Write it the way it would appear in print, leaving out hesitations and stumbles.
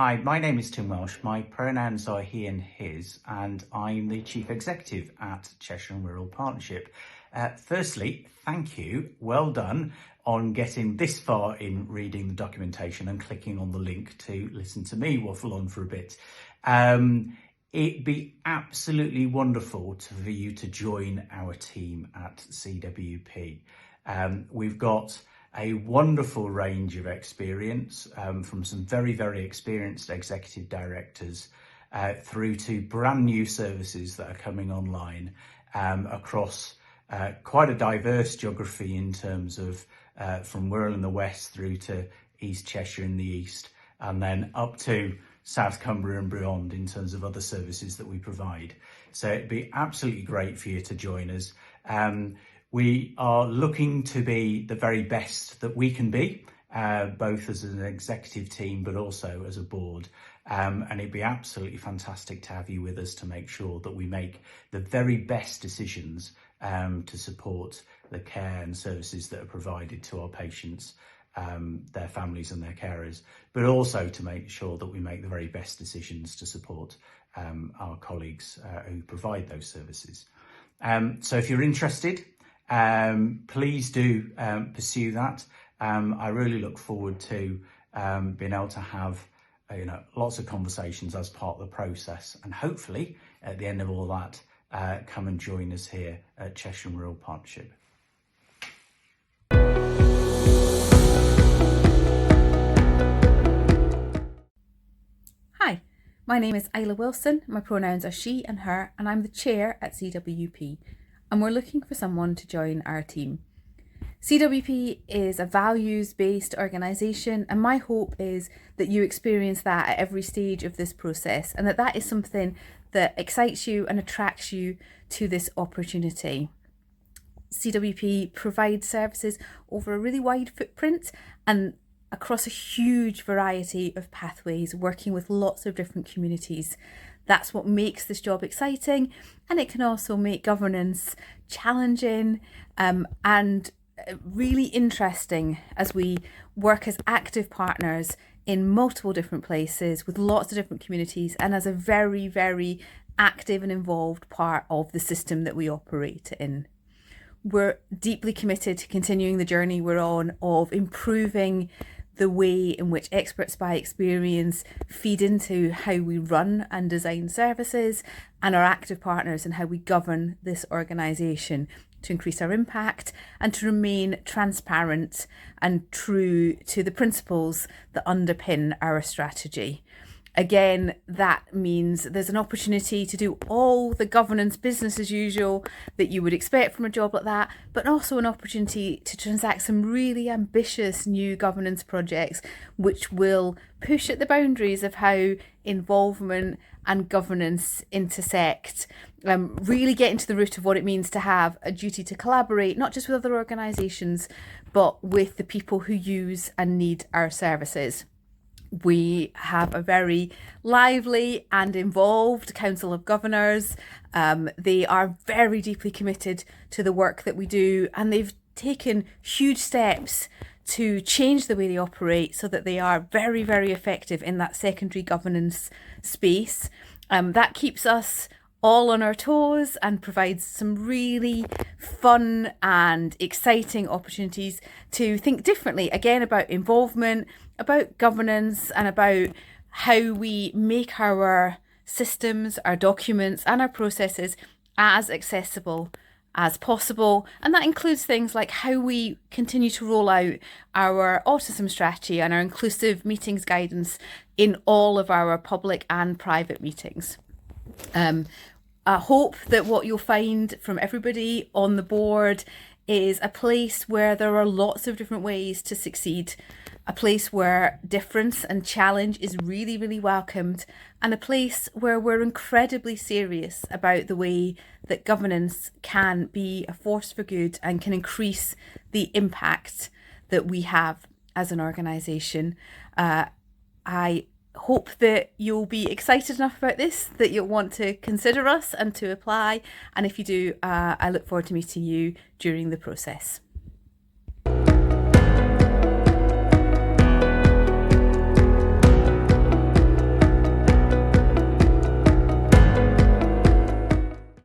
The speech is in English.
Hi, my name is Tim Welsh. My pronouns are he and his, and I'm the Chief Executive at Cheshire and Wirral Partnership. Firstly, thank you. Well done on getting this far in reading the documentation and clicking on the link to listen to me waffle on for a bit. It'd be absolutely wonderful for you to join our team at CWP. We've got a wonderful range of experience from some very, very experienced executive directors through to brand new services that are coming online across quite a diverse geography in terms of from Wirral in the west through to East Cheshire in the east, and then up to South Cumbria and beyond in terms of other services that we provide. So it'd be absolutely great for you to join us. We are looking to be the very best that we can be, both as an executive team, but also as a board. And it'd be absolutely fantastic to have you with us to make sure that we make the very best decisions to support the care and services that are provided to our patients, their families and their carers, but also to make sure that we make the very best decisions to support our colleagues who provide those services. So if you're interested, please do pursue that. I really look forward to being able to have lots of conversations as part of the process, and hopefully at the end of all that, come and join us here at Cheshire and Wirral Partnership. Hi, my name is Isla Wilson. My pronouns are she and her, and I'm the chair at CWP. And we're looking for someone to join our team. CWP is a values-based organisation, and my hope is that you experience that at every stage of this process, and that is something that excites you and attracts you to this opportunity. CWP provides services over a really wide footprint and across a huge variety of pathways, working with lots of different communities. That's what makes this job exciting, and it can also make governance challenging and really interesting as we work as active partners in multiple different places with lots of different communities, and as a very, very active and involved part of the system that we operate in. We're deeply committed to continuing the journey we're on of improving the way in which experts by experience feed into how we run and design services, and our active partners in how we govern this organisation to increase our impact and to remain transparent and true to the principles that underpin our strategy. Again, that means there's an opportunity to do all the governance business as usual that you would expect from a job like that, but also an opportunity to transact some really ambitious new governance projects which will push at the boundaries of how involvement and governance intersect, really get into the root of what it means to have a duty to collaborate, not just with other organisations, but with the people who use and need our services. We have a very lively and involved Council of Governors. They are very deeply committed to the work that we do, and they've taken huge steps to change the way they operate so that they are very, very effective in that secondary governance space. That keeps us all on our toes and provides some really fun and exciting opportunities to think differently, again, about involvement, about governance, and about how we make our systems, our documents, and our processes as accessible as possible. And that includes things like how we continue to roll out our autism strategy and our inclusive meetings guidance in all of our public and private meetings. I hope that what you'll find from everybody on the board is a place where there are lots of different ways to succeed, a place where difference and challenge is really, really welcomed, and a place where we're incredibly serious about the way that governance can be a force for good and can increase the impact that we have as an organisation. I hope that you'll be excited enough about this that you'll want to consider us and to apply. And if you do, I look forward to meeting you during the process.